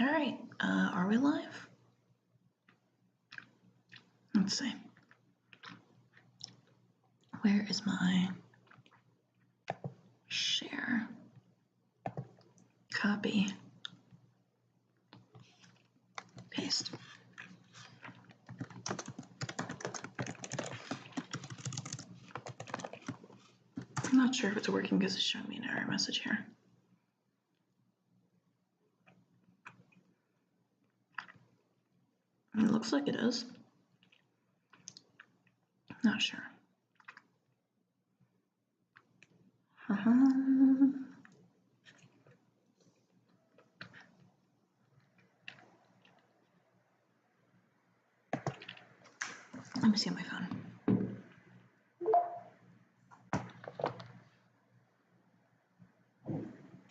All right, are we live? Let's see. Where is my share? Copy. Paste. I'm not sure if it's working because it's showing me an error message here. It looks like it is. Not sure. Let me see on my phone.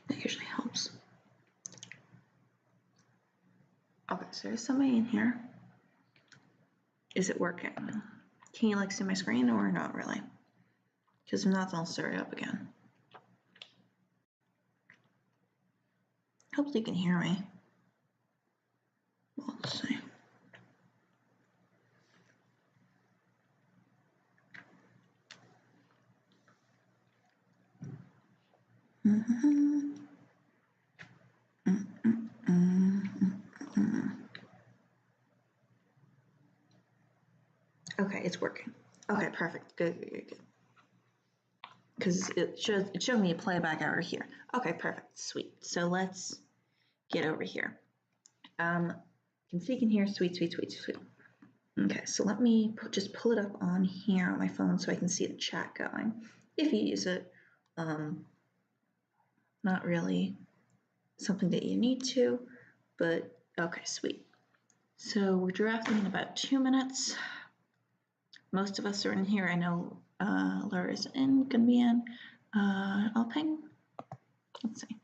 That usually helps. Okay, so there's somebody in here. Is it working? Can you like see my screen or not really? Because if not, then I'll start it up again. Hopefully you can hear me. Well, let's see. Okay, it's working. Okay, perfect. Good. Because it showed me a playback error here. Okay, perfect. Sweet. So let's get over here. Can see, can hear. Sweet. Okay, so let me just pull it up on here on my phone so I can see the chat going. If you use it, not really something that you need to, but okay, sweet. So we're drafting in about 2 minutes. Most of us are in here. I know Laura's gonna be in. I'll ping. Let's see.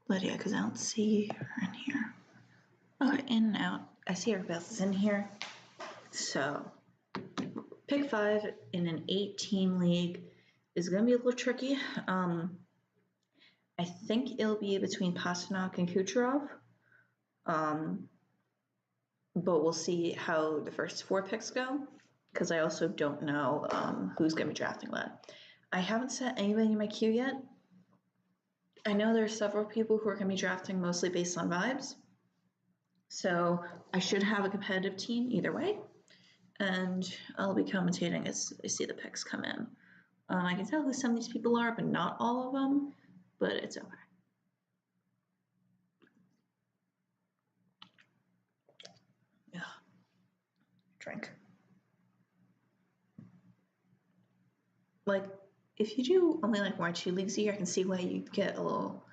Lydia, because I don't see her in here. Okay, in and out. I see everybody else is in here. So, pick 5 in an 8-team league is going to be a little tricky. I think it'll be between Pasternak and Kucherov. But we'll see how the first 4 picks go, because I also don't know who's going to be drafting that. I haven't set anybody in my queue yet. I know there are several people who are going to be drafting mostly based on vibes. So I should have a competitive team either way. And I'll be commentating as I see the picks come in. I can tell who some of these people are, but not all of them, but it's okay. Ugh. Drink. Like, if you do only like 1 or 2 leagues a year, I can see why you get a little,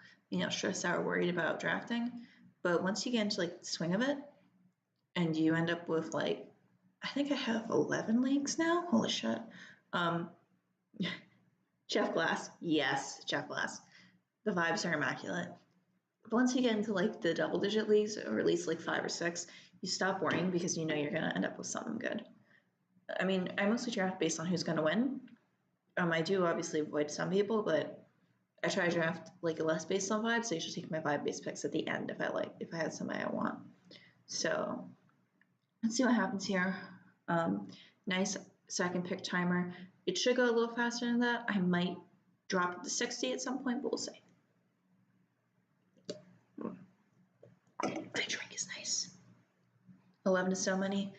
stressed out or worried about drafting. But once you get into like the swing of it, and you end up with like, I think I have 11 leagues now. Holy shit. Jeff Glass. Yes, Jeff Glass. The vibes are immaculate. But once you get into like the double-digit leagues, or at least like 5 or 6, you stop worrying because you know you're gonna end up with something good. I mean, I mostly draft based on who's gonna win. I do obviously avoid some people, but I try to draft like less based on vibes. So I usually take my vibe-based picks at the end if I had somebody I want. So let's see what happens here. Nice second pick timer. It should go a little faster than that. I might drop it to 60 at some point, but we'll see. My drink is nice. 11 is so many.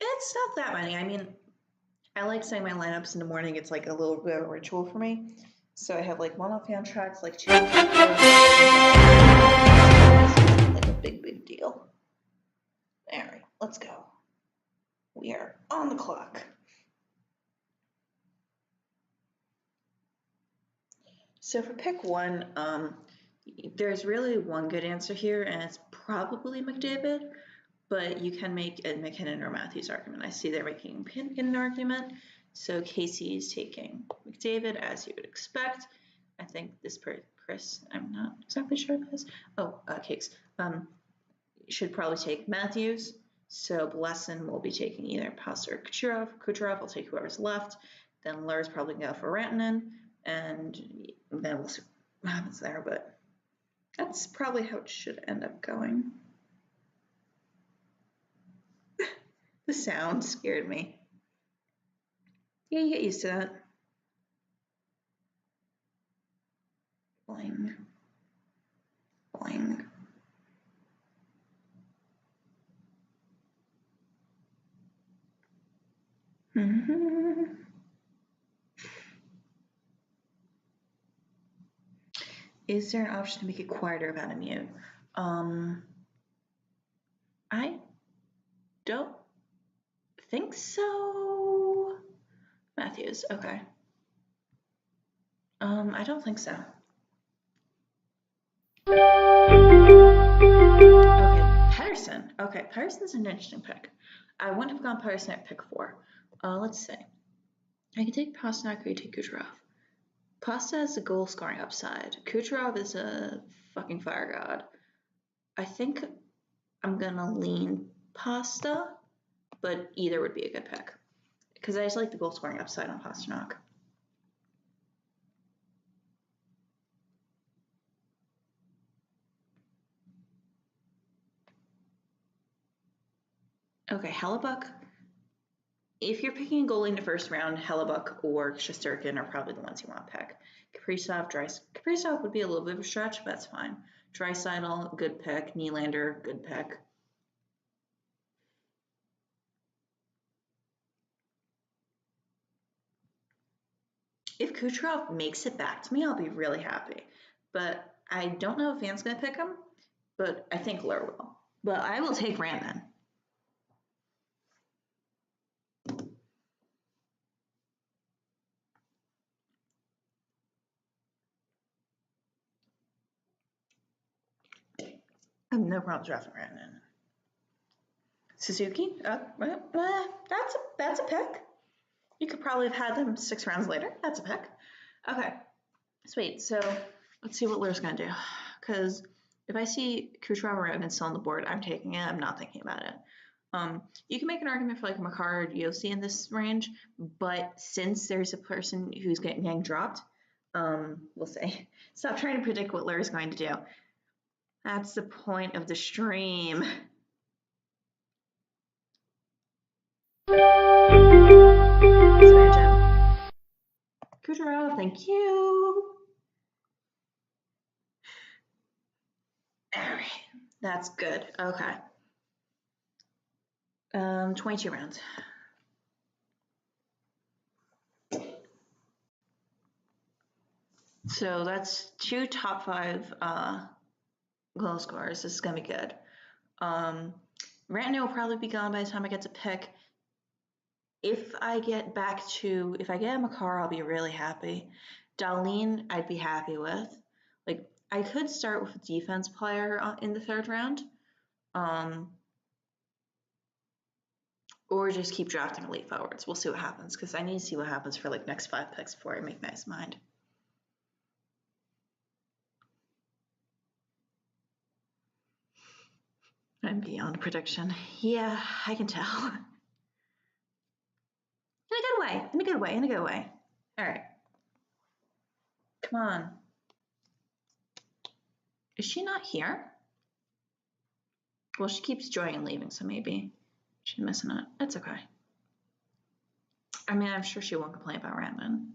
It's not that many. I mean, I like saying my lineups in the morning. It's like a little bit of a ritual for me. So I have like 1 off fan tracks, like 2 like a big deal. All right, let's go. We are on the clock. So for pick 1, there's really one good answer here, and it's probably McDavid, but you can make a McKinnon or Matthews argument. I see they're making a McKinnon argument, so Casey is taking McDavid, as you would expect. I think this Chris, I'm not exactly sure if it is. Oh, Cakes, should probably take Matthews. So Blessin will be taking either Pasta or Kucherov. Kucherov will take whoever's left. Then Lur's probably going to go for Rantanen, and then we'll see what happens there. But that's probably how it should end up going. The sound scared me. Yeah, you get used to that. Boing. Boing. Is there an option to make it quieter about a mute? I don't think so. Matthews, okay. I don't think so. Okay, Pettersson. Okay, Pettersson's an interesting pick. I wouldn't have gone Pettersson at pick 4. Let's see. I can take Pastrnak or you take Kucherov. Pasta has a goal scoring upside. Kucherov is a fucking fire god. I think I'm gonna lean Pasta, but either would be a good pick. Because I just like the goal scoring upside on Pastrnak. Okay, Hellebuck. If you're picking a goalie in the first round, Hellebuck or Shesterkin are probably the ones you want to pick. Kaprizov would be a little bit of a stretch, but that's fine. Draisaitl, good pick. Nylander, good pick. If Kucherov makes it back to me, I'll be really happy. But I don't know if Van's going to pick him, but I think Lur will. But I will take Rantanen. I have no problem drafting Rantanen. Suzuki? That's a pick. You could probably have had them 6 rounds later. That's a pick. Okay. Sweet. So let's see what Lur's going to do. Because if I see Kucherov or Rantanen still on the board, I'm taking it. I'm not thinking about it. You can make an argument for like Makar or Yossi in this range, but since there's a person who's getting dropped, we'll see. Stop trying to predict what Lur's going to do. That's the point of the stream. Kucherov, thank you. All right, that's good. Okay. 22 rounds. So that's 2 top 5 goal scorers. This is gonna be good. Rantanen will probably be gone by the time I get to pick. If I get a Makar, I'll be really happy. Dahlin, I'd be happy with. Like, I could start with a defense player in the 3rd round. Or just keep drafting elite forwards. We'll see what happens, because I need to see what happens for like next 5 picks before I make my mind. I'm beyond prediction. Yeah, I can tell. In a good way. All right. Come on. Is she not here? Well, she keeps joining and leaving, so maybe she's missing it. That's okay. I mean, I'm sure she won't complain about Rantanen.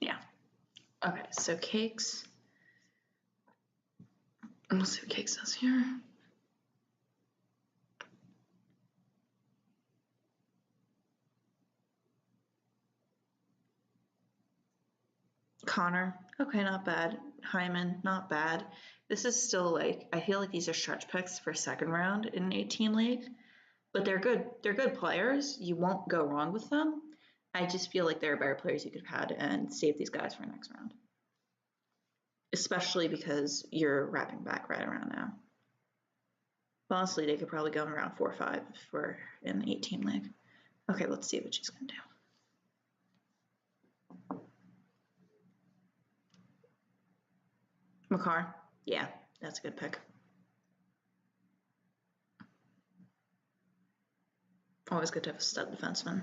Yeah. Okay, so Cakes. Let's see what Cakes does here. Connor, okay, not bad. Hyman, not bad. This is still like, I feel like these are stretch picks for 2nd round in an 8-team league, but they're good. They're good players. You won't go wrong with them. I just feel like there are better players you could have had and save these guys for next round, especially because you're wrapping back right around now. Honestly, they could probably go in round 4 or 5 if we're in an 8-team league. Okay, let's see what she's going to do. Makar. Yeah, that's a good pick. Always good to have a stud defenseman.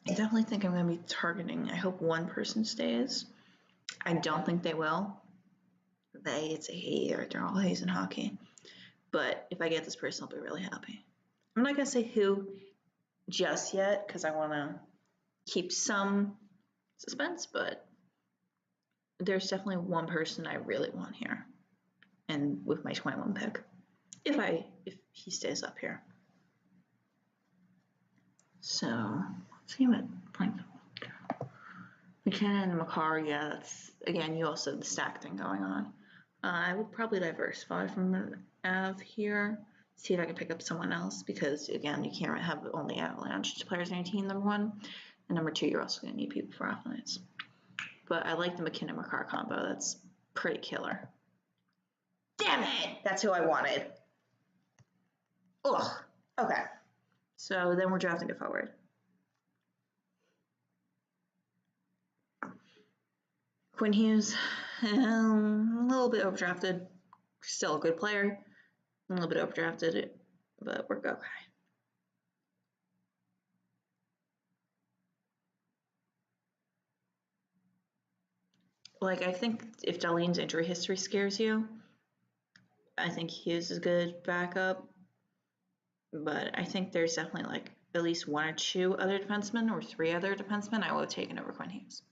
I definitely think I'm going to be targeting. I hope one person stays. I don't think they will. It's a hater. They're all Hayes in hockey. But if I get this person, I'll be really happy. I'm not going to say who just yet because I want to keep some suspense, but there's definitely one person I really want here. And with my 21 pick, if he stays up here. So let's see what points. McKinnon and Makar, yeah, that's again. You also have the stack thing going on. I would probably diversify from Av here. See if I can pick up someone else because again, you can't have only Avalanche players on your team. Number one, and number two, you're also going to need people for off nights. But I like the McKinnon Makar combo. That's pretty killer. Damn it! That's who I wanted. Ugh. Okay. So then we're drafting a forward. Quinn Hughes, a little bit overdrafted. Still a good player. A little bit overdrafted, but we're okay. Like, I think if Darlene's injury history scares you, I think Hughes is a good backup. But I think there's definitely like at least one or two other defensemen or three other defensemen I would have taken over Quinn Hughes.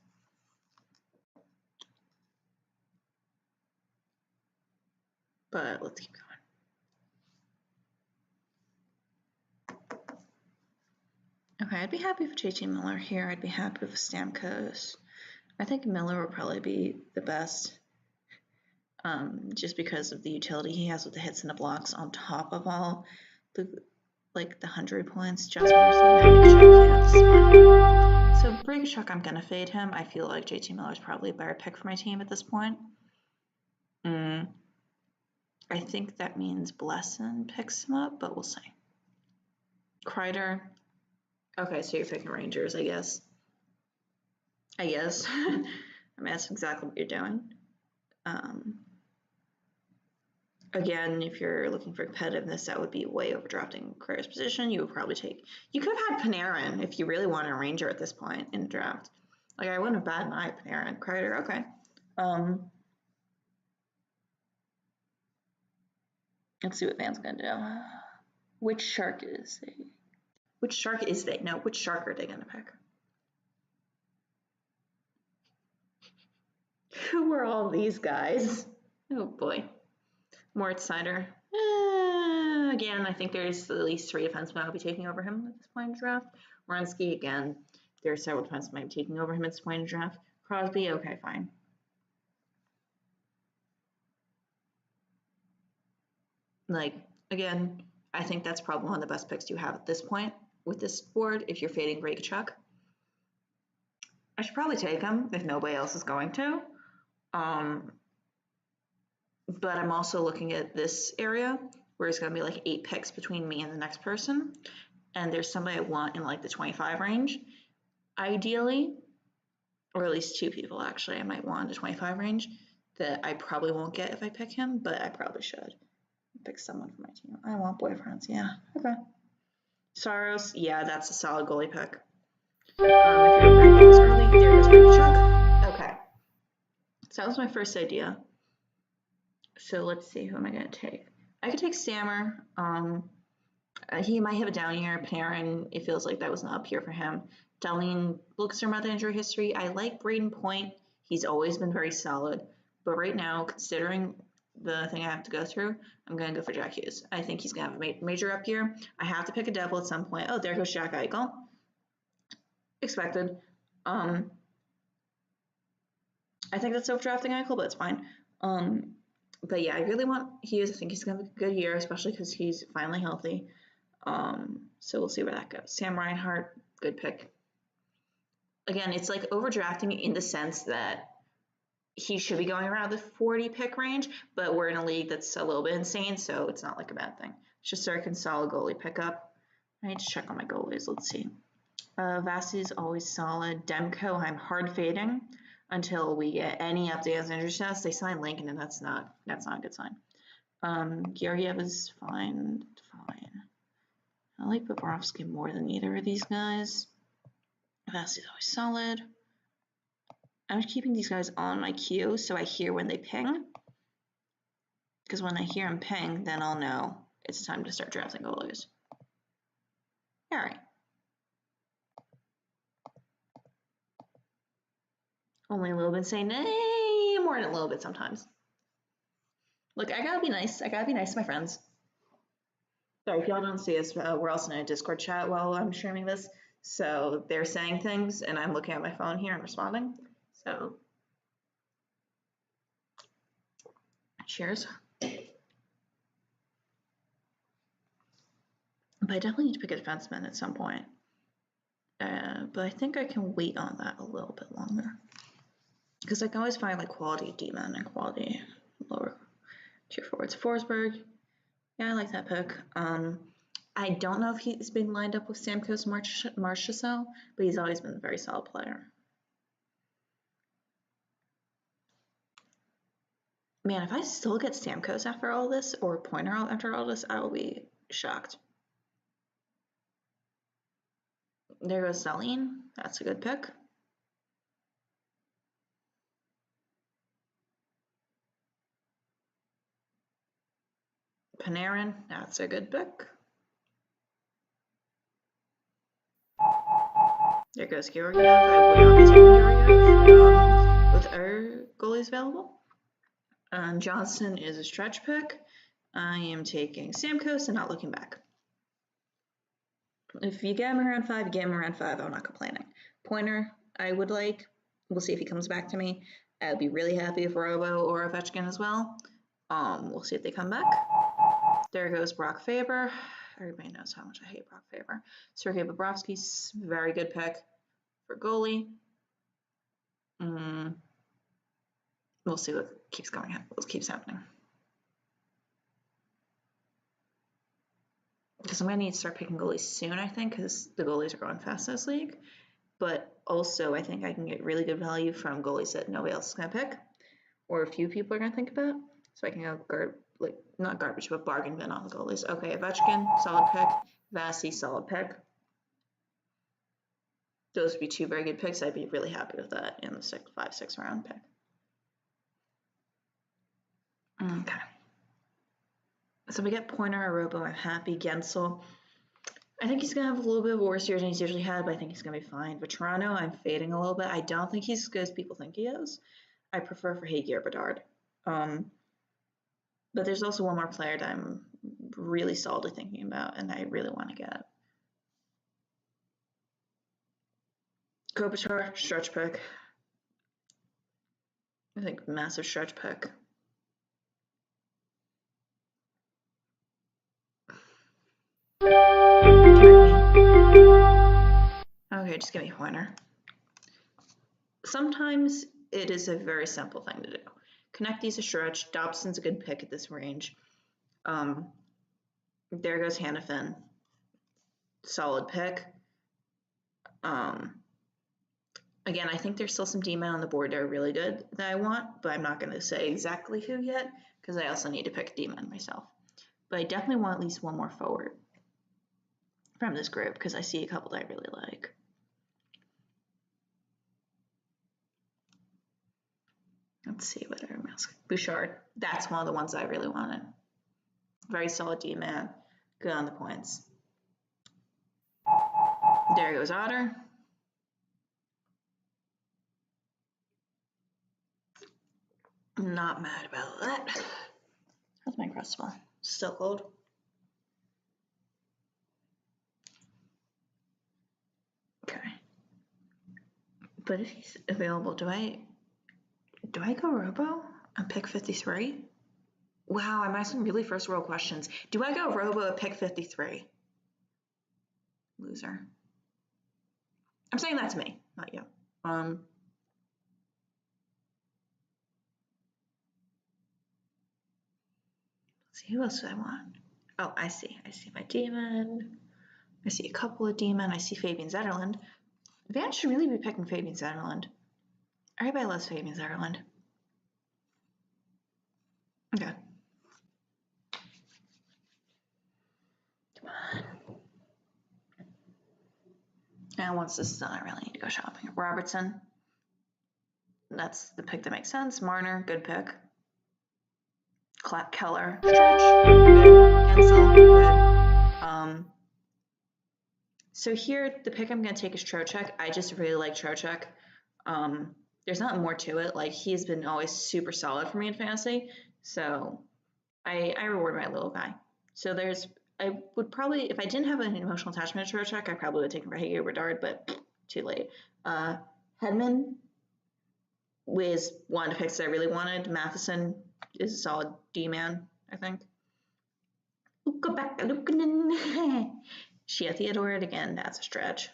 But let's keep going. Okay, I'd be happy with JT Miller here. I'd be happy with Stamkos. I think Miller would probably be the best, just because of the utility he has with the hits and the blocks on top of all the 100 points. Just so Brigachuk, I'm gonna fade him. I feel like JT Miller is probably a better pick for my team at this point. I think that means Blessin picks him up, but we'll see. Kreider. Okay, so you're picking Rangers, I guess. I mean, that's exactly what you're doing. Again, if you're looking for competitiveness, that would be way overdrafting Kreider's position. You would probably take. You could have had Panarin if you really wanted a Ranger at this point in the draft. Like, I wouldn't have batted an eye at Panarin. Kreider, okay. Let's see what Van's gonna do. Which shark is they? Which shark is they? No, which shark are they gonna pick? Who are all these guys? Oh boy. Moritz Seider. Again, I think there's at least 3 defensemen I'll be taking over him at this point in the draft. Werenski, again, there are several defensemen I'll be taking over him at this point in the draft. Crosby, okay, fine. Like, again, I think that's probably one of the best picks you have at this point with this board if you're fading Braychuk. I should probably take him if nobody else is going to. But I'm also looking at this area where it's going to be like 8 picks between me and the next person. And there's somebody I want in like the 25 range, ideally, or at least 2 people actually I might want in the 25 range that I probably won't get if I pick him, but I probably should pick someone for my team. I want boyfriends, yeah, okay. Saros, yeah, that's a solid goalie pick. If you're bringing this early, there goes Braychuk. Okay, so that was my first idea. So let's see, who am I going to take? I could take Stammer. He might have a down year. Panarin, it feels like that was an up year for him. Darlene Wilkes about the injury history. I like Braden Point. He's always been very solid. But right now, considering the thing I have to go through, I'm going to go for Jack Hughes. I think he's going to have a major up year. I have to pick a devil at some point. Oh, there goes Jack Eichel. Expected. I think that's overdrafting Eichel, but it's fine. But yeah, I really want Hughes. I think he's going to have a good year, especially because he's finally healthy. So we'll see where that goes. Sam Reinhart, good pick. again, it's like overdrafting in the sense that he should be going around the 40 pick range, but we're in a league that's a little bit insane, so it's not like a bad thing. It's just so I can solid goalie pickup. I need to check on my goalies. Let's see. Vasi is always solid. Demko, I'm hard fading until we get any updates on injury status. They signed Lincoln, and that's not a good sign. Georgiev is fine. I like Bobrovsky more than either of these guys. Vasi is always solid. I'm keeping these guys on my queue so I hear when they ping. Because when I hear them ping, then I'll know it's time to start drafting goalies. All right. Only a little bit saying, nay, more than a little bit sometimes. Look, I gotta be nice. I gotta be nice to my friends. Sorry, if y'all don't see us, we're also in a Discord chat while I'm streaming this. So they're saying things, and I'm looking at my phone here and responding. So, cheers. But I definitely need to pick a defenseman at some point. But I think I can wait on that a little bit longer. Because I can always find like quality D-men and quality lower tier forwards. Forsberg, yeah, I like that pick. I don't know if he's been lined up with Stamkos Marchessault, but he's always been a very solid player. Man, if I still get Stamkos after all this, or Pointer after all this, I will be shocked. There goes Saline. That's a good pick. Panarin. That's a good pick. There goes Georgiev. I would not be taking Georgiev with our goalies available. Johnson is a stretch pick. I am taking Stamkos and not looking back. If you get him around 5, get him around 5. I'm not complaining. Pointer, I would like. We'll see if he comes back to me. I'd be really happy if Robo or Ovechkin as well. We'll see if they come back. There goes Brock Faber. Everybody knows how much I hate Brock Faber. Sergei Bobrovsky's very good pick for goalie. We'll see what keeps happening. Because I'm going to need to start picking goalies soon, I think, because the goalies are going fast in this league. But also, I think I can get really good value from goalies that nobody else is going to pick, or a few people are going to think about. So I can go not garbage, but bargain bin on the goalies. Okay, Ovechkin, solid pick. Vasi, solid pick. Those would be 2 very good picks. I'd be really happy with that in the 5-6 round pick. Okay. So we get Pointer or Robo. I'm happy. Gensel. I think he's going to have a little bit of a worse year than he's usually had, but I think he's going to be fine. But Toronto, I'm fading a little bit. I don't think he's as good as people think he is. I prefer Verhaeghe or Bedard. But there's also one more player that I'm really solidly thinking about, and I really want to get. Kopitar, stretch pick. I think massive stretch pick. Okay, just give me Pointer. Sometimes it is a very simple thing to do. Connecty's a stretch. Dobson's a good pick at this range. There goes Hannafin. Solid pick. Again, I think there's still some D-men on the board that are really good that I want, but I'm not going to say exactly who yet because I also need to pick a D-men myself. But I definitely want at least one more forward from this group because I see a couple that I really like. Let's see what I'm asking. Bouchard. That's one of the ones I really wanted. Very solid D-man. Good on the points. There goes Otter. I'm not mad about that. How's my crustable? Still cold. Okay. But if he's available, do I go Robo and pick 53? Wow, I'm asking really first world questions. Do I go Robo at pick 53? Loser. I'm saying that to me, not you. Let's see, who else do I want? Oh, I see my demon. I see a couple of demon. I see Fabian Zetterland. Van should really be picking Fabian Zetterland. Everybody loves Fabian Zetterland. Okay. Come on. And once this is done, I really need to go shopping. Robertson. That's the pick that makes sense. Marner, good pick. Keller, stretch, good. Gensel, good. So here, the pick I'm going to take is Trocheck. I just really like Trocheck. There's not more to it. Like, he's been always super solid for me in fantasy. So I reward my little guy. So I would probably, if I didn't have an emotional attachment to Trocheck, I probably would take him for Hager Bedard, but too late. Hedman was one of the picks that I really wanted. Matheson is a solid D-man, I think. Shia Theodore, again, that's a stretch.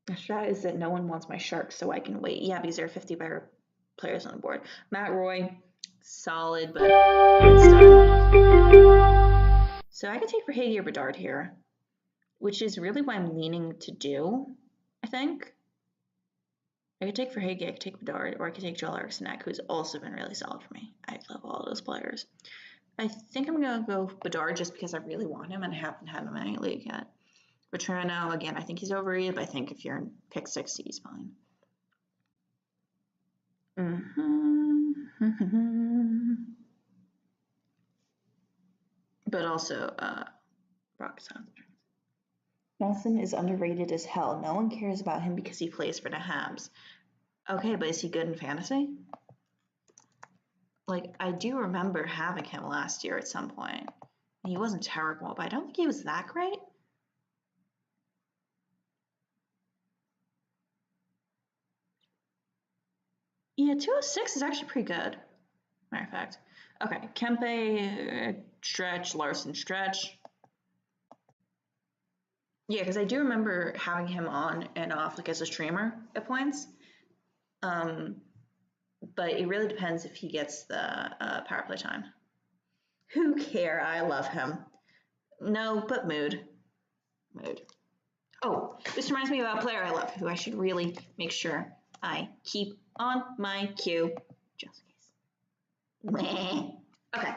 The strat is that no one wants my Sharks, so I can wait. Yeah, because there are 50 better players on the board. Matt Roy, solid, but it's done. So I could take for Hager Bedard here, which is really what I'm leaning to do, I think. I could take for Hager, I could take Bedard, or I could take Joel Eriksson, who's also been really solid for me. I love all those players. I think I'm going to go Bedard just because I really want him and I haven't had him in any league yet. Vetrano, again, I think he's overrated, but I think if you're in pick 60, he's fine. But also, Rock Sound. Nelson is underrated as hell. No one cares about him because he plays for the Habs. Okay, but is he good in fantasy? Like, I do remember having him last year at some point. He wasn't terrible, but I don't think he was that great. Yeah, 206 is actually pretty good. Matter of fact. Okay, Kempe, stretch, Larson, stretch. Yeah, because I do remember having him on and off like as a streamer at points. But it really depends if he gets the power play time. Who care? I love him. No, but mood. Oh, this reminds me about a player I love who I should really make sure I keep on my queue. Just in case. Okay.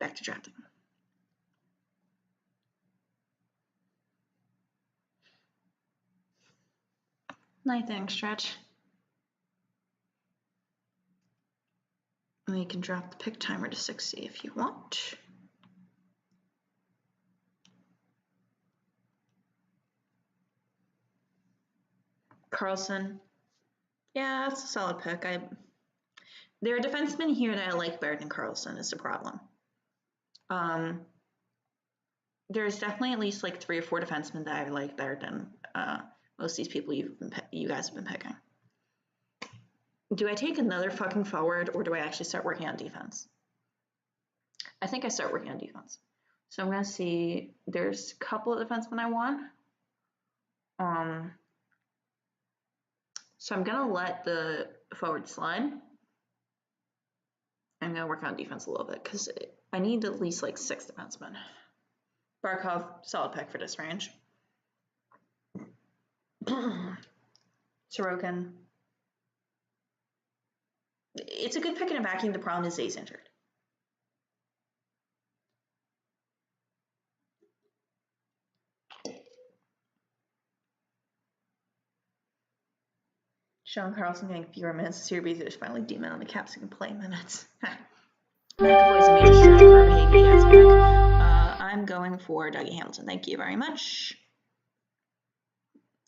Back to drafting. Night thing stretch. And you can drop the pick timer to 60 if you want. Carlson. Yeah, that's a solid pick. There are defensemen here that I like better than Carlson is the problem. There's definitely at least like 3 or 4 defensemen that I like better than most of these people you guys have been picking. Do I take another fucking forward or do I actually start working on defense? I think I start working on defense. So I'm gonna see. There's a couple of defensemen I want. So I'm gonna let the forward slide. I'm gonna work on defense a little bit because I need at least like 6 defensemen. Barkov, solid pick for this range. Sorokin. It's a good pick in a vacuum. The problem is he's injured. Sean Carlson getting fewer minutes this year because there's finally D-men on the Caps who can play minutes. McAvoy's a major stretch. Carvajal has a pick. I'm going for Dougie Hamilton. Thank you very much.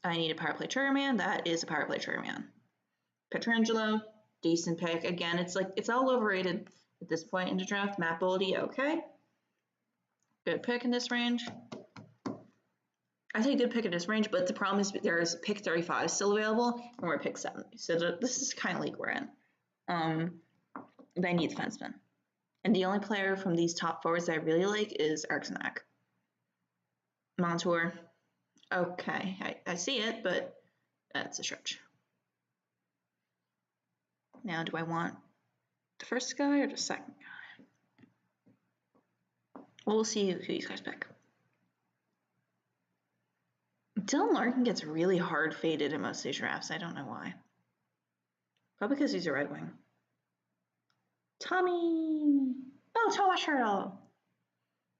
I need a power play triggerman. That is a power play triggerman. Pietrangelo, decent pick. Again, it's all overrated at this point in the draft. Matt Boldy, okay. Good pick in this range. I say good pick in this range, but the problem is there's pick 35 still available, and we're at pick 70. So this is kind of league we're in. They need defensemen. And the only player from these top forwards that I really like is Arsenac. Montour. Okay, I see it, but that's a stretch. Now, do I want the first guy or the second guy? Well, we'll see who you guys pick. Dylan Larkin gets really hard faded in most of these drafts. I don't know why. Probably because he's a Red Wing. Tommy! Oh, Thomas Hurdle!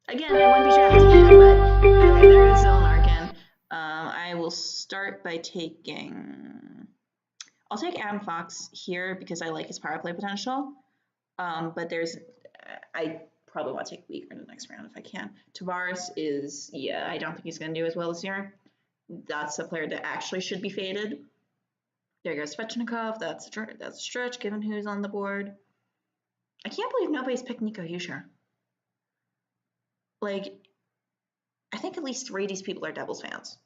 Again, I wouldn't be drafting him, but okay, there is Dylan Larkin. I will start by taking... I'll take Adam Fox here because I like his power play potential. But I probably want to take Weaker in the next round if I can. Tavares is, yeah, I don't think he's going to do as well this year. That's a player that actually should be faded. There goes Svechnikov. That's a stretch given who's on the board. I can't believe nobody's picked Nico Hischier. Like, I think at least 3 of these people are Devils fans.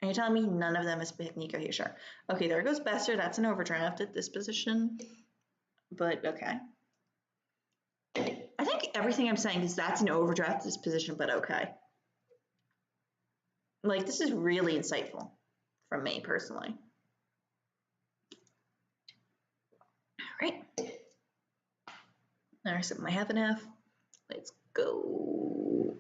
And you're telling me none of them has picked Nico Hischier. Okay, there goes Besser. That's an overdraft at this position. But okay. I think everything I'm saying is that's an overdraft at this position, but okay. Like, this is really insightful from me personally. All right. All right, so my half and half. Let's go.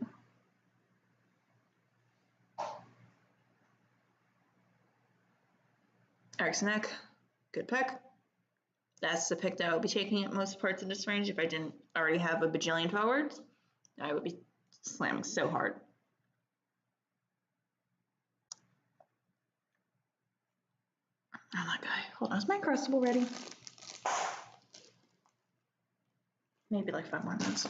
Arsenac, good pick. That's the pick that I would be taking at most parts of this range. If I didn't already have a bajillion forwards, I would be slamming so hard. Oh, that guy. Hold on, is my crucible ready? Maybe like 5 more minutes.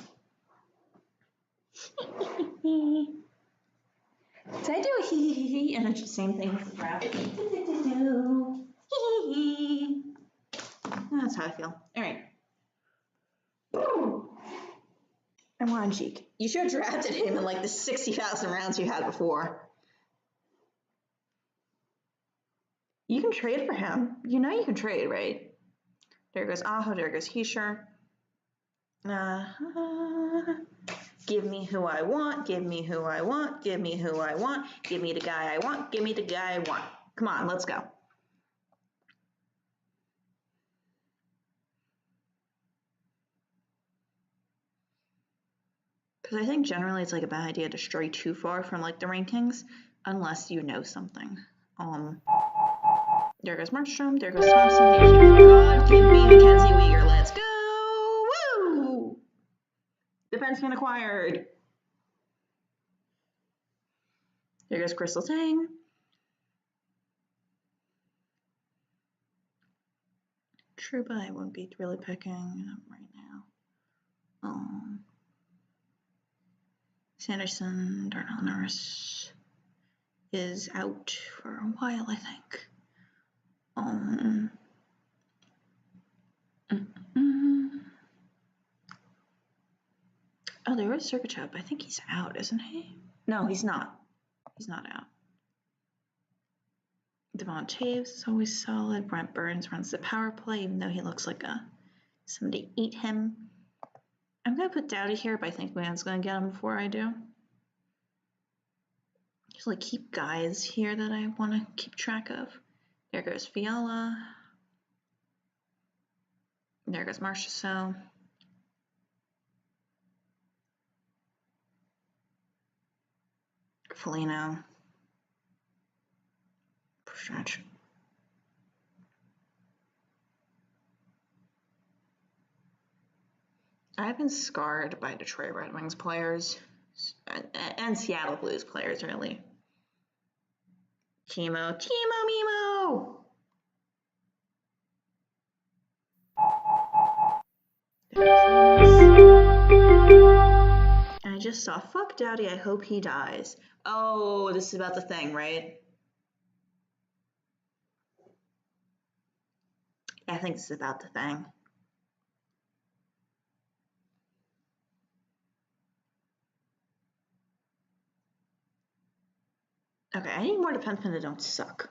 Did I do a hee hee hee? And it's the same thing with the draft. That's how I feel. All right. And Ron Cheek. You should have drafted him in like the 60,000 rounds you had before. You can trade for him. You know you can trade, right? There goes Aho. There goes Hischier. Give me who I want. Give me who I want. Give me who I want. Give me the guy I want. Give me the guy I want. Come on, let's go. Because I think generally it's like a bad idea to stray too far from like the rankings unless you know something. There goes Markstrom. There goes Thompson. Thank you for God. Give me Mackenzie Weegar. Let's go. Woo! Defenseman acquired. There goes Crystal Tang. Trouba, I wouldn't be really picking right now. Sanderson, Darnell Nurse is out for a while, I think. Oh, there is Sergachev. I think he's out, isn't he? No, he's not. He's not out. Devon Taves is always solid. Brent Burns runs the power play, even though he looks like somebody ate him. I'm going to put Doughty here, but I think Man's going to get him before I do. Just like keep guys here that I want to keep track of. There goes Fiala. There goes Marchessault. Foligno. Stretch. I've been scarred by Detroit Red Wings players and Seattle Blues players, really. Chemo, Mimo! And I just saw, fuck Doughty, I hope he dies. Oh, this is about the thing, right? I think this is about the thing. Okay, I need more defensemen that don't suck.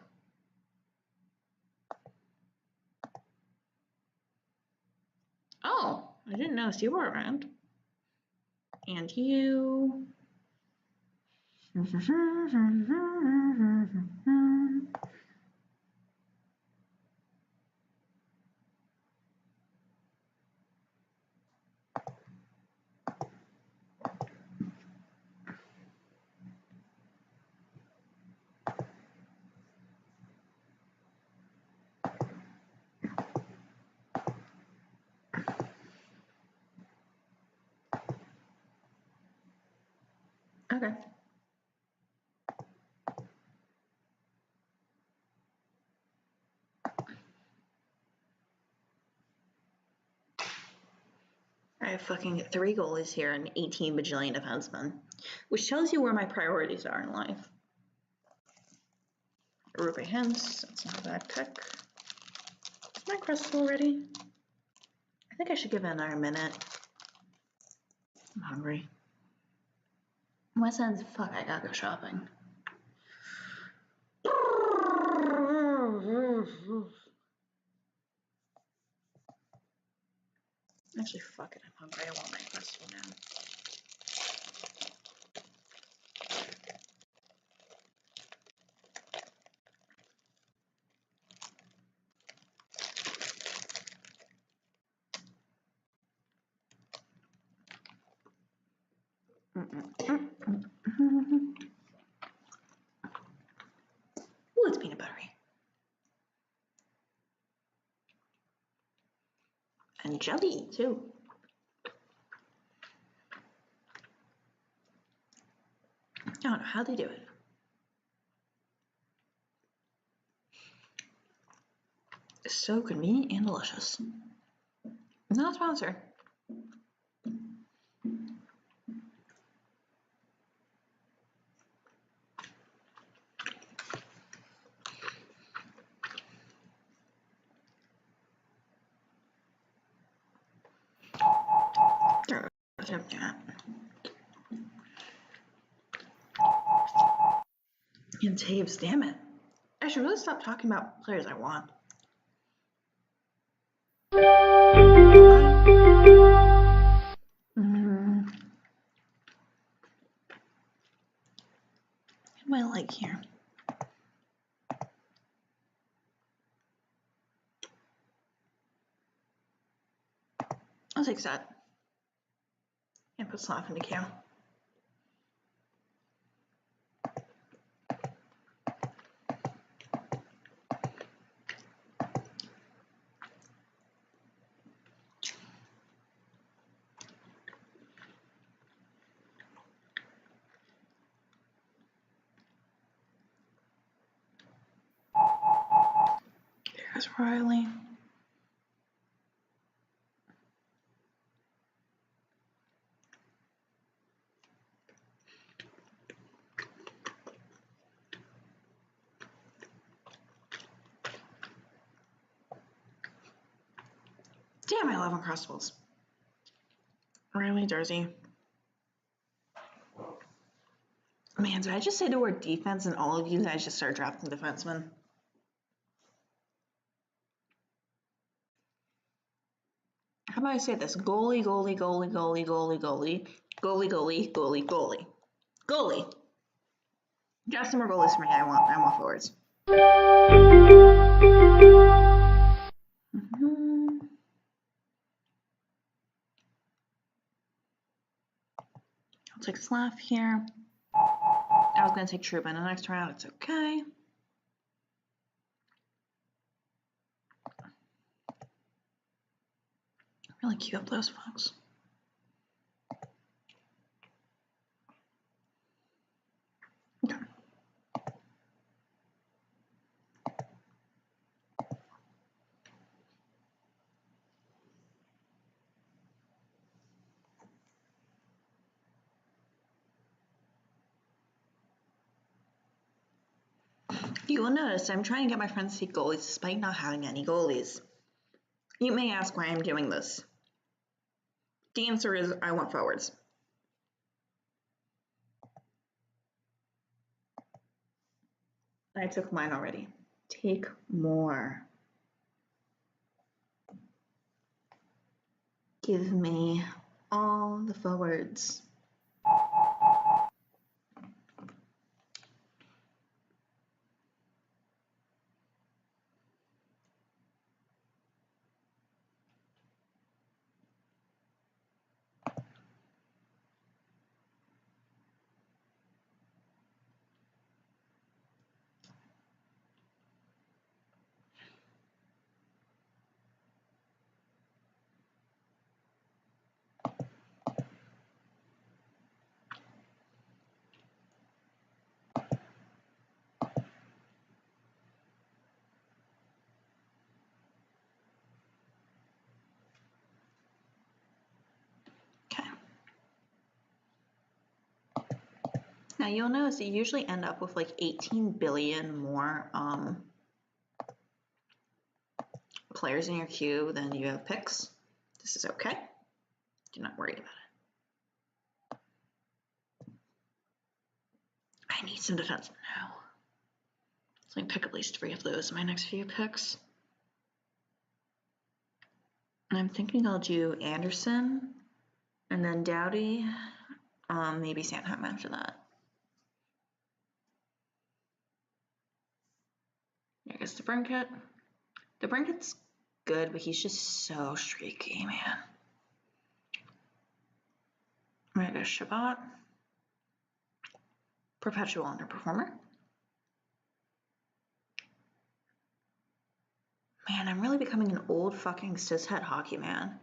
Oh, I didn't notice you were around. And you. Okay. I have fucking 3 goalies here and 18 bajillion defensemen, which tells you where my priorities are in life. Ruby Hens, that's not a bad pick. Is my crust already? I think I should give it another minute. I'm hungry. West End's fuck, I gotta go shopping. Actually, fuck it, I'm hungry. I want my crust now. Ooh, it's peanut buttery. And jelly, too. I don't know how they do it. It's so convenient and delicious. Not a sponsor. And Taves, damn it. I should really stop talking about players I want. What do I like here? I'll take that. And put Slav in the queue. There's Riley. Damn, I love Uncrustables. Riley, Jersey. Man, did I just say the word defense and all of you guys just start drafting defensemen? How about I say this? Goalie, goalie, goalie, goalie, goalie, goalie, goalie, goalie, goalie, goalie, goalie. Draft some more goalies for me. I want forwards. I'll take Slav here. I was going to take Trouba in the next round. It's okay. Really cue up those folks. Okay. You will notice I'm trying to get my friends to take goalies despite not having any goalies. You may ask why I'm doing this. The answer is I want forwards. I took mine already. Take more. Give me all the forwards. Now you'll notice you usually end up with like 18 billion more players in your queue than you have picks. This is okay. Do not worry about it. I need some defense now. So I can pick at least 3 of those in my next few picks. And I'm thinking I'll do Anderson and then Doughty, maybe Sanheim after that. Here's the Brinket. The Brinket's good, but he's just so streaky, man. I'm gonna go Shabbat. Perpetual underperformer. Man, I'm really becoming an old fucking cishet hockey man.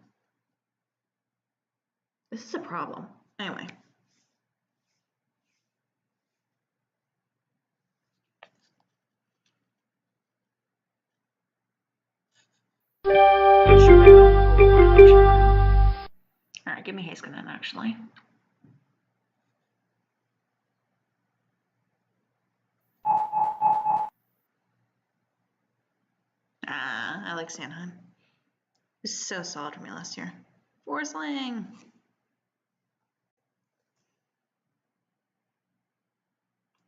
This is a problem. Anyway. Alright, give me Heiskanen actually. I like Sanheim. It was so solid for me last year. Forsling!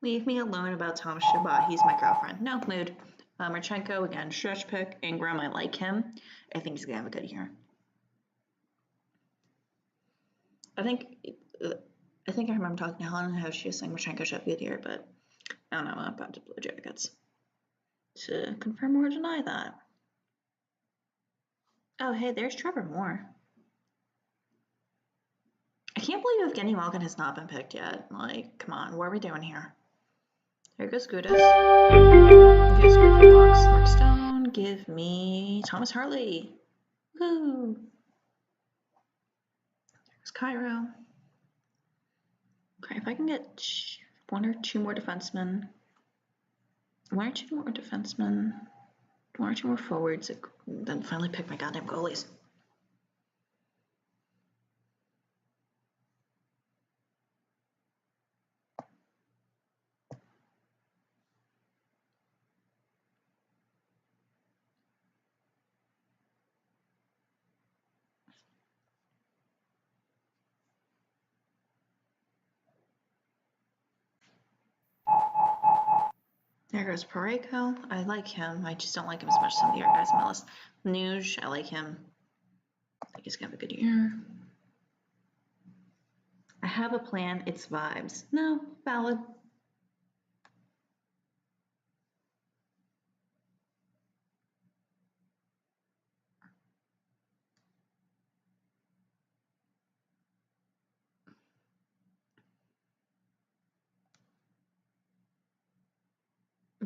Leave me alone about Thomas Shabbat. He's my girlfriend. No, mood. Marchenko, again, stretch pick. Ingram, I like him. I think he's going to have a good year. I think I remember talking to Helen how she was saying Marchenko should have a good year, but I don't know about the Blue Jackets to confirm or deny that. Oh, hey, there's Trevor Moore. I can't believe Evgeny Malkin has not been picked yet. Like, come on, what are we doing here? There goes Gudis. Mark Stone. Give me Thomas Harley. Woo! There's Cairo. Okay, if I can get 1 or 2 more defensemen, 1 or 2 more defensemen, 1 or 2 more forwards, then finally pick my goddamn goalies. There goes Pareko. I like him. I just don't like him as much as some of the other guys on my list. Nuge, I like him. I think he's gonna have a good year. I have a plan. It's vibes. No, valid.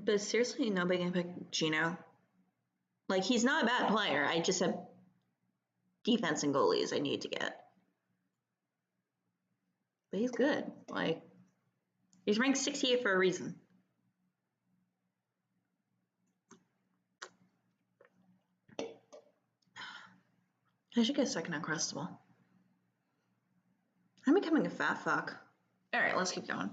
But seriously, nobody can pick Gino. Like, he's not a bad player. I just have defense and goalies I need to get. But he's good. Like, he's ranked 68 for a reason. I should get a second Uncrustable. I'm becoming a fat fuck. All right, let's keep going.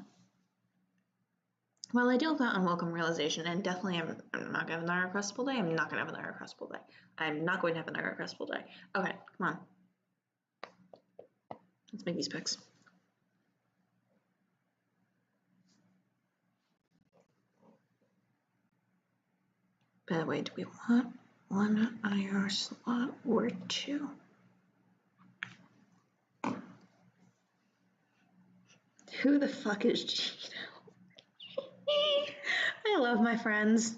Well, I deal with that unwelcome realization, and definitely I'm not going to have another Uncrustable day. I'm not going to have another Uncrustable day. I'm not going to have another Uncrustable day. Okay, come on. Let's make these picks. By the way, do we want 1 IR slot or 2? Who the fuck is Gino? I love my friends.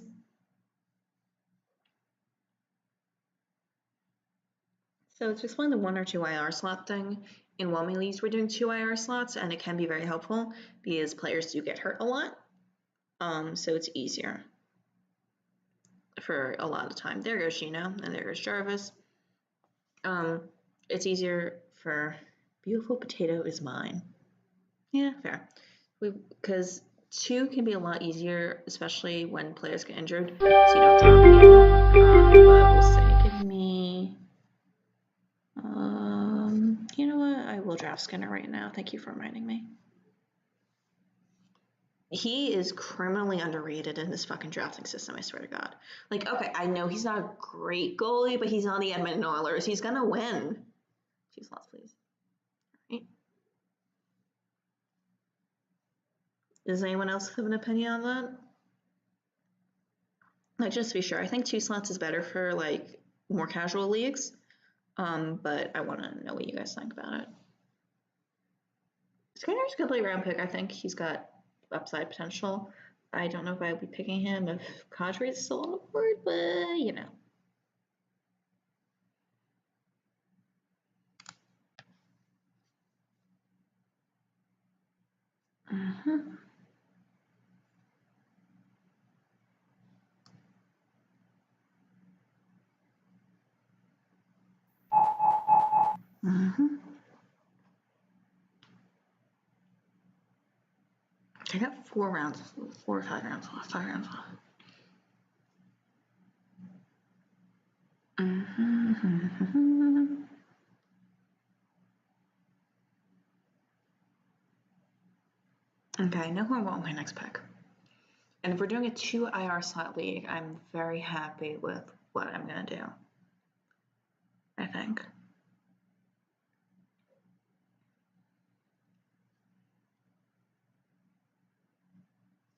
So to explain the 1 or 2 IR slot thing, in Whelming Leagues we're doing 2 IR slots, and it can be very helpful because players do get hurt a lot. So it's easier for a lot of time. There goes Gino, and there goes Jarvis. It's easier for beautiful potato is mine. Yeah, fair. Because 2 can be a lot easier, especially when players get injured, so you don't drop people. But we'll see. Give me. You know what? I will draft Skinner right now. Thank you for reminding me. He is criminally underrated in this fucking drafting system, I swear to God. Like, okay, I know he's not a great goalie, but he's on the Edmonton Oilers. He's gonna win. 2 slots, please. All right. Does anyone else have an opinion on that? Like, just to be sure, I think 2 slots is better for like more casual leagues. But I want to know what you guys think about it. Skinner's a good late round pick. I think he's got upside potential. I don't know if I would be picking him if Kadri is still on the board, but you know. I got 4 rounds, 4 or 5 rounds left. 5 rounds left. Okay, I know who I want my next pick. And if we're doing a 2 IR slot league, I'm very happy with what I'm gonna do. I think.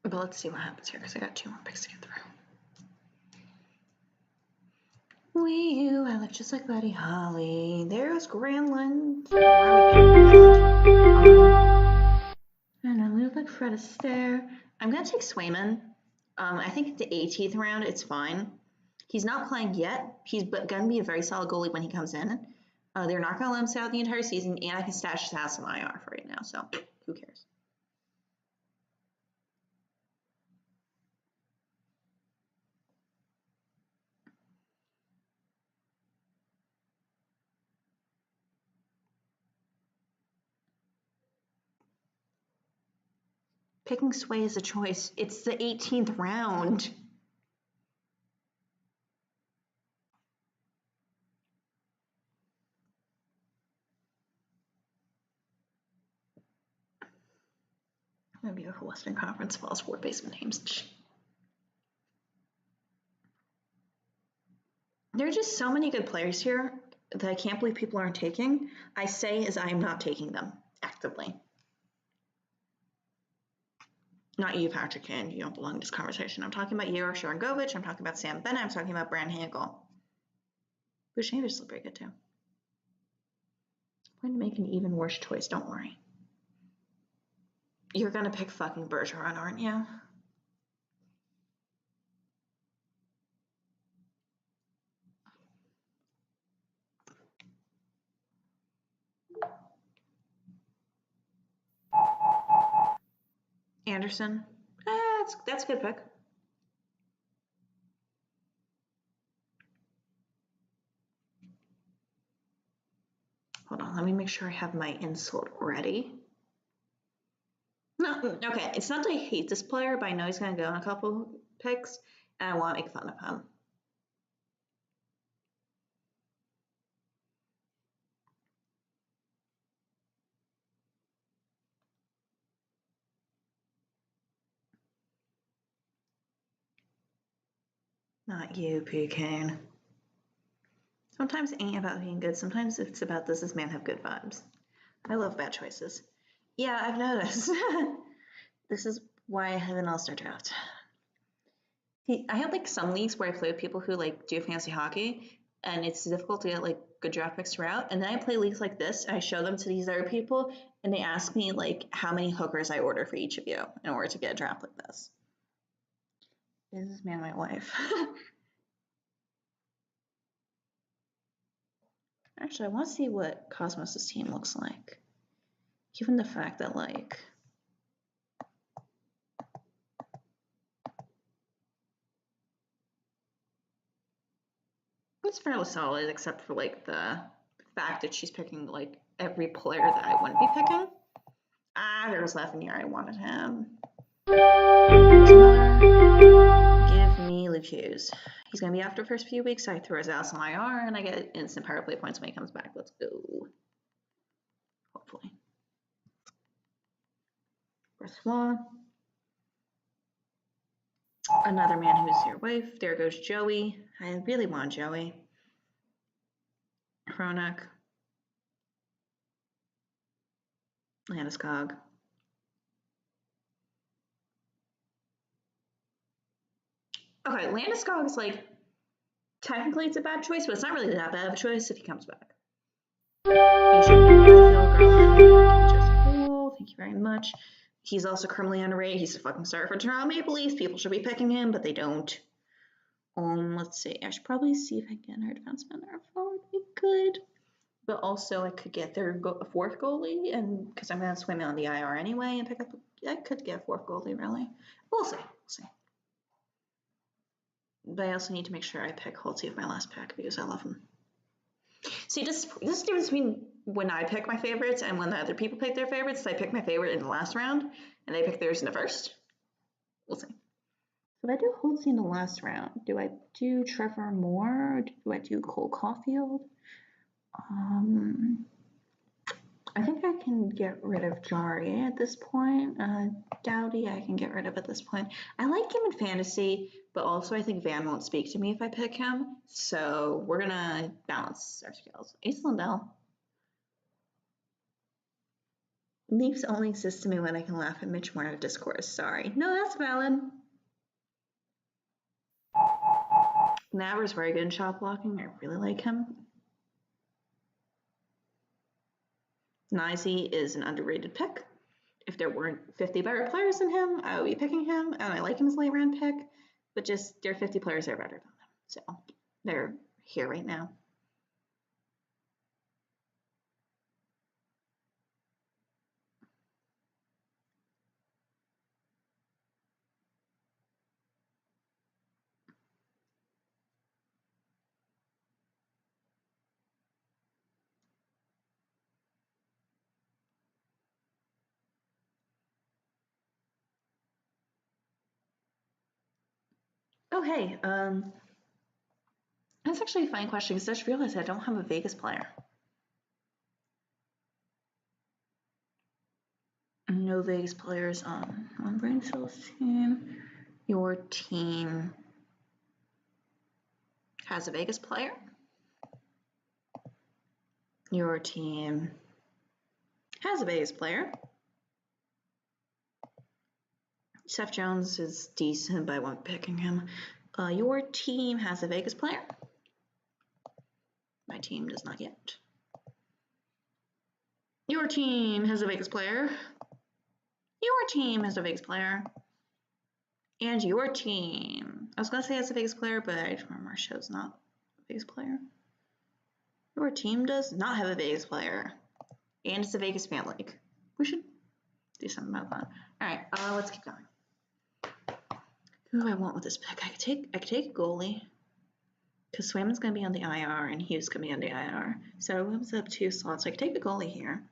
But let's see what happens here, because I got 2 more picks to get through. Wee-oo, I look just like Buddy Holly. There's Granlund. Why are we picking Granlund? And I look like Fred Astaire. I'm gonna take Swayman. I think the 18th round, it's fine. He's not playing yet. He's gonna be a very solid goalie when he comes in. They're not gonna let him stay out the entire season, and I can stash his house in IR for right now, so who cares? Picking Sway is a choice. It's the 18th round. A beautiful Western Conference Falls 4 basement names. There are just so many good players here that I can't believe people aren't taking. I say as I am not taking them actively. Not you, Patrick Kane. You don't belong in this conversation. I'm talking about Yegor Sharangovich. I'm talking about Sam Bennett. I'm talking about Brand Hagel. Boucher is still pretty good too. I'm going to make an even worse choice. Don't worry. You're going to pick fucking Bergeron, aren't you? Anderson. That's a good pick. Hold on, let me make sure I have my insult ready. No, okay, it's not that I hate this player, but I know he's going to go in a couple picks, and I want to make fun of him. Not you, P. Kane. Sometimes it ain't about being good. Sometimes it's about, does this man have good vibes? I love bad choices. Yeah, I've noticed. This is why I have an all-star draft. I have like some leagues where I play with people who like do fancy hockey, and it's difficult to get like good draft picks throughout. And then I play leagues like this, and I show them to these other people, and they ask me like how many hookers I order for each of you in order to get a draft like this. Is this man my wife? Actually, I want to see what Cosmos' team looks like. Given the fact that like it's fairly solid, except for like the fact that she's picking like every player that I wouldn't be picking. Ah, there was Lafreniere. I wanted him. Give me Luke Hughes. He's gonna be after the first few weeks. I throw his ass on IR and I get instant power play points when he comes back. Let's go. Hopefully. Brossois. Another man who's your wife. There goes Joey. I really want Joey. Hronek. Landeskog. Okay, Landeskog is like, technically it's a bad choice, but it's not really that bad of a choice if he comes back. Thank you very much. He's also criminally underrated. He's a fucking star for Toronto Maple Leafs. People should be picking him, but they don't. Let's see. I should probably see if I can get our defenseman or forward. We could, but also I could get their fourth goalie, and because I'm gonna swim in on the IR anyway and pick up. I could get a fourth goalie really. We'll see. We'll see. But I also need to make sure I pick Holtzy with my last pick because I love him. See, this difference between when I pick my favorites and when the other people pick their favorites. I pick my favorite in the last round, and they pick theirs in the first. We'll see. So if I do Holtzy in the last round, do I do Trevor Moore or do I do Cole Caulfield? I think I can get rid of Jari at this point. Doughty I can get rid of at this point. I like him in fantasy, but also I think Van won't speak to me if I pick him. So we're gonna balance our skills. Ace Lindell. Leafs only exist to me when I can laugh at Mitch Moore in a discourse. Sorry. No, that's valid. Navar's very good in shot blocking. I really like him. Nysy is an underrated pick. If there weren't 50 better players than him, I would be picking him, and I like him as a late round pick, but just there are 50 players that are better than him. So they're here right now. Oh, hey, that's actually a fine question because I just realized I don't have a Vegas player. No Vegas players on Brainsell's team. Your team has a Vegas player. Your team has a Vegas player. Seth Jones is decent, but I won't be picking him. Your team has a Vegas player. My team does not yet. Your team has a Vegas player. Your team has a Vegas player. And your team. I was going to say has a Vegas player, but I remember our show's not a Vegas player. Your team does not have a Vegas player. And it's a Vegas fan league. We should do something about that. Alright, let's keep going. Who do I want with this pick? I could take a goalie. Because Swayman's going to be on the IR and Hughes going to be on the IR. So it moves up 2 slots. So I could take the goalie here.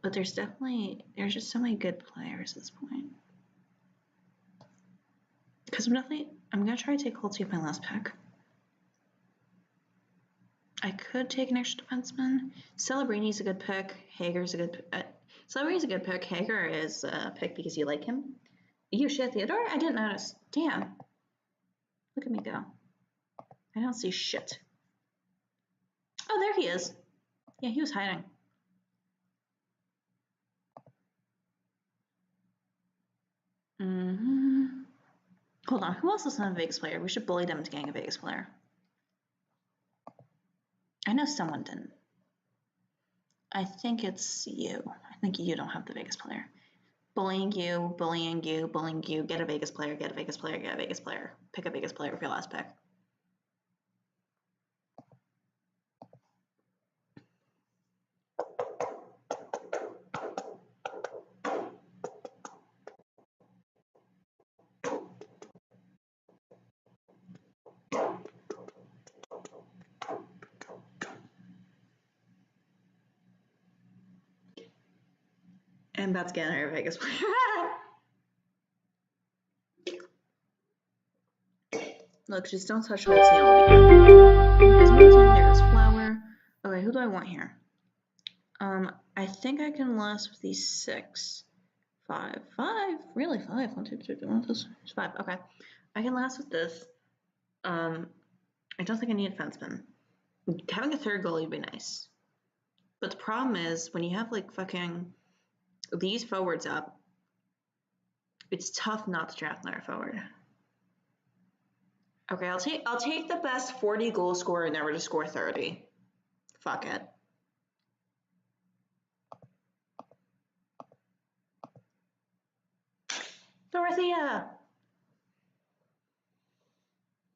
But there's just so many good players at this point. Because I'm going to try to take Holtzy with my last pick. I could take an extra defenseman. Celebrini's a good pick. Hager's a good pick. Celebrini's a good pick. Hager is a pick because you like him. You shit, Theodore? I didn't notice. Damn. Look at me go. I don't see shit. Oh, there he is. Yeah, he was hiding. Hold on. Who else is not a Vegas player? We should bully them into getting a Vegas player. I know someone didn't. I think it's you. I think you don't have the Vegas player. Bullying you, bullying you, bullying you. Get a Vegas player, get a Vegas player, get a Vegas player. Pick a Vegas player with your last pick. And that's getting her Vegas player. Look, just don't touch Holtz and it'll be good. There's Milton, there's Flower. Okay, who do I want here? I think I can last with these 6. 5. Really 5. 1, 2, 3, 4, 5. Okay. I can last with this. I don't think I need a fenceman. Having a third goalie would be nice. But the problem is when you have like fucking these forwards up, it's tough not to draft another forward. Okay, I'll take the best 40 goal scorer never to score 30. Fuck it. Dorothea.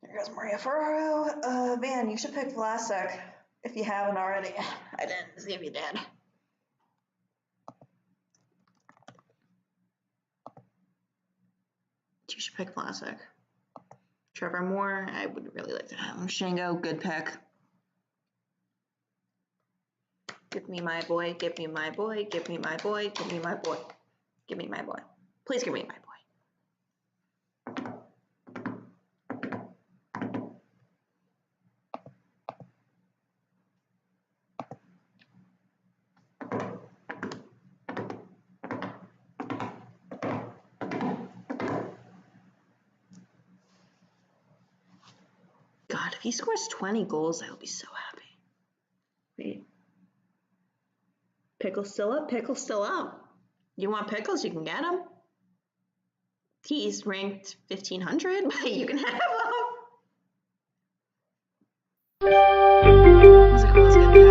There goes Maria Ferraro. Man, you should pick Vlasic if you haven't already. I didn't see if you did. You should pick Vlasic. Trevor Moore, I would really like to have him. Shango, good pick. Give me my boy, give me my boy, give me my boy, give me my boy. Give me my boy. Please give me my boy. God, if he scores 20 goals, I will be so happy. Wait. Pickle's still up? Pickle's still up. You want Pickles? You can get him. He's ranked 1500, but you can have him. That's a really good pick.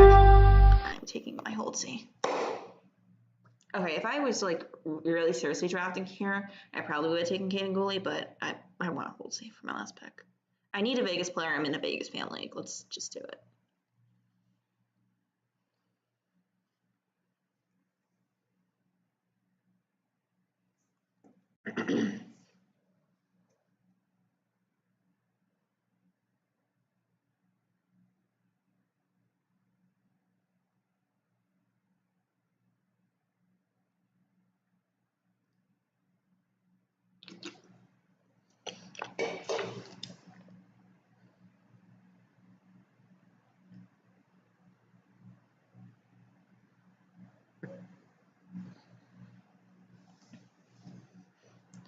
I'm taking my Holtzy. Okay, if I was like really seriously drafting here, I probably would have taken Caden Gooley, but I want a Holtzy for my last pick. I need a Vegas player. I'm in a Vegas fan league. Let's just do it.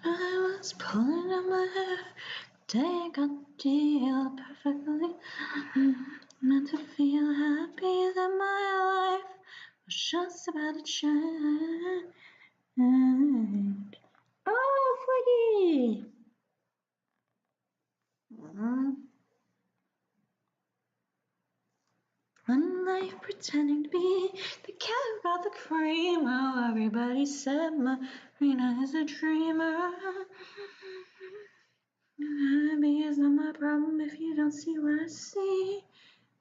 I was pulling up my hair, take a deal perfectly. Meant to feel happy that my life was just about to change. Oh, Fleggy! One life pretending to be the cat who got the cream. Oh, everybody said Marina is a dreamer. Happy is not my problem if you don't see what I see.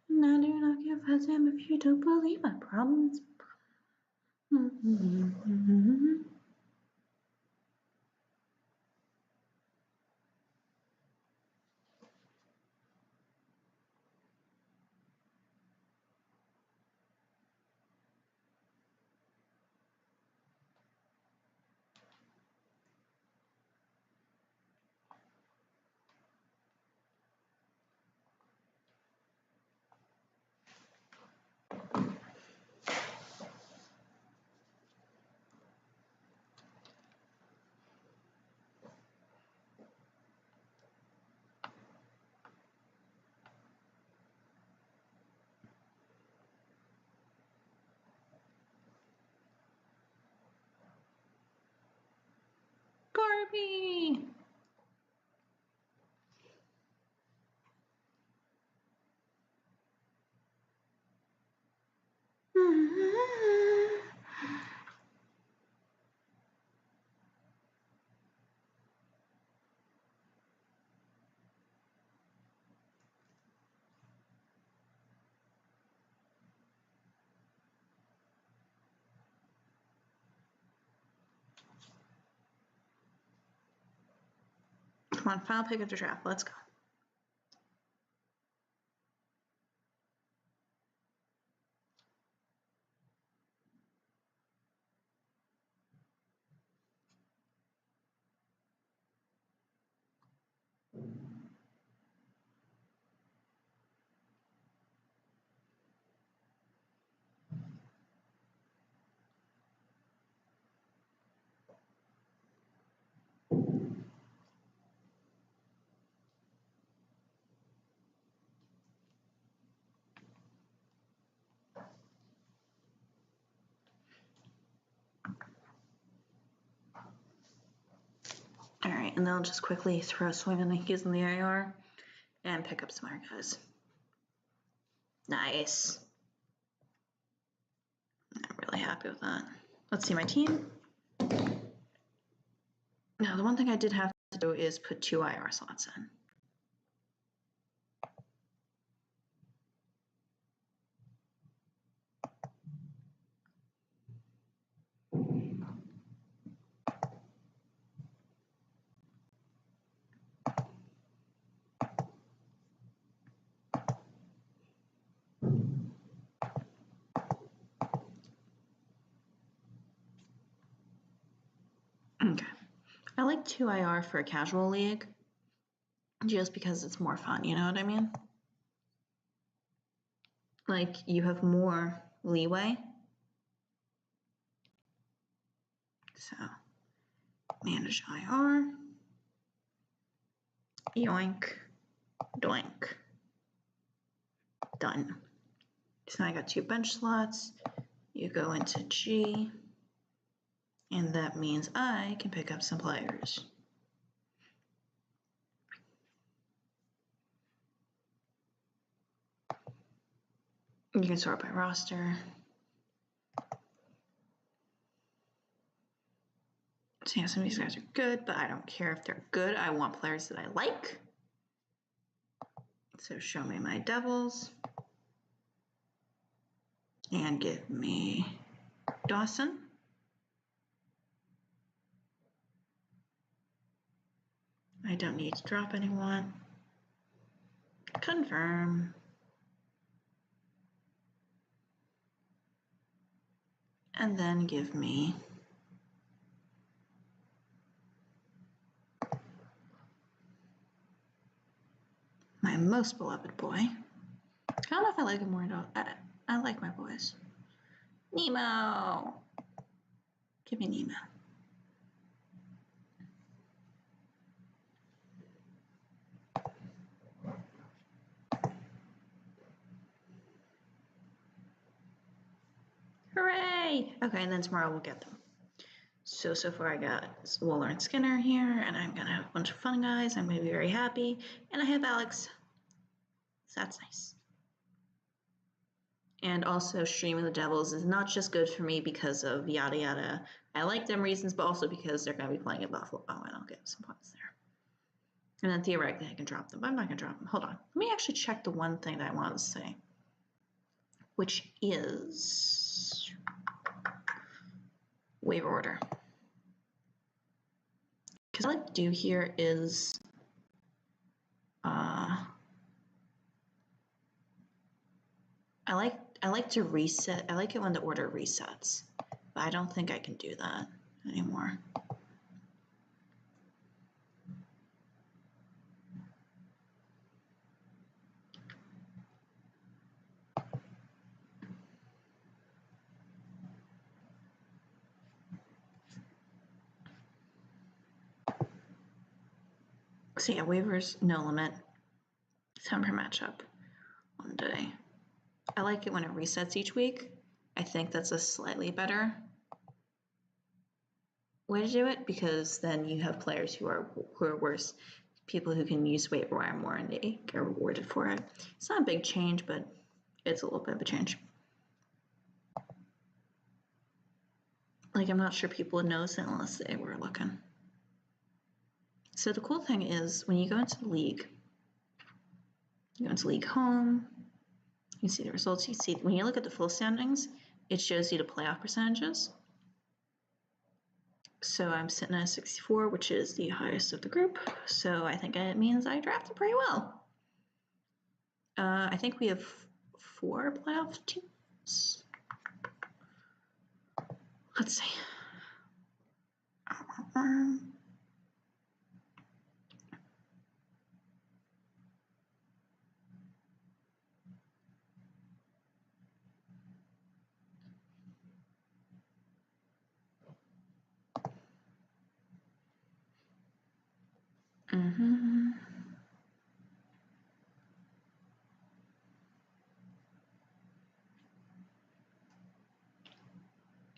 And I do not give a damn if you don't believe my problems. Garby! Come on, final pick of the draft. Let's go. All right, and then I'll just quickly throw a swing on the Yankees in the IR and pick up some more guys. Nice. I'm really happy with that. Let's see my team. Now, the one thing I did have to do is put 2 IR slots in. Okay. I like 2 IR for a casual league just because it's more fun, you know what I mean? Like, you have more leeway. So, manage IR. Yoink. Doink. Done. So now I got 2 bench slots. You go into G. And that means I can pick up some players. You can sort by roster. So yeah, some of these guys are good, but I don't care if they're good. I want players that I like. So show me my Devils. And give me Dawson. I don't need to drop anyone. Confirm. And then give me my most beloved boy. I don't know if I like him more at all. I like my boys. Nemo. Give me Nemo. Hooray! Okay, and then tomorrow we'll get them. So far I got Wooler and Skinner here, and I'm gonna have a bunch of fun guys. I'm gonna be very happy. And I have Alex. So that's nice. And also streaming the Devils is not just good for me because of yada yada. I like them reasons, but also because they're gonna be playing at Buffalo, and I'll get some points there. And then theoretically I can drop them, but I'm not gonna drop them. Hold on. Let me actually check the one thing that I wanted to say, which is waiver order. Because what I like to do here is I like to reset. I like it when the order resets, but I don't think I can do that anymore. So yeah, waivers, no limit, 7 per matchup, 1 day. I like it when it resets each week. I think that's a slightly better way to do it because then you have players who are worse, people who can use waiver wire more and they get rewarded for it. It's not a big change, but it's a little bit of a change. Like, I'm not sure people would notice it unless they were looking. So the cool thing is when you go into the league, you go into league home, you see the results. You see when you look at the full standings, it shows you the playoff percentages. So I'm sitting at 64, which is the highest of the group. So I think it means I drafted pretty well. I think we have 4 playoff teams. Let's see.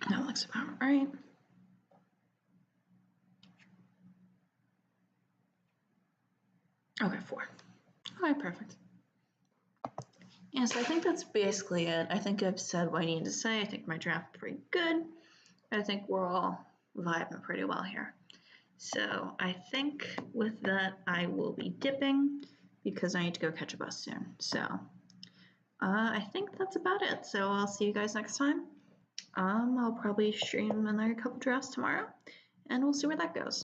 That looks about right. Okay, 4. Okay, perfect. Yeah, so I think that's basically it. I think I've said what I needed to say. I think my draft is pretty good. I think we're all vibing pretty well here. So I think with that, I will be dipping because I need to go catch a bus soon. So I think that's about it. So I'll see you guys next time. I'll probably stream another couple drafts tomorrow, and we'll see where that goes.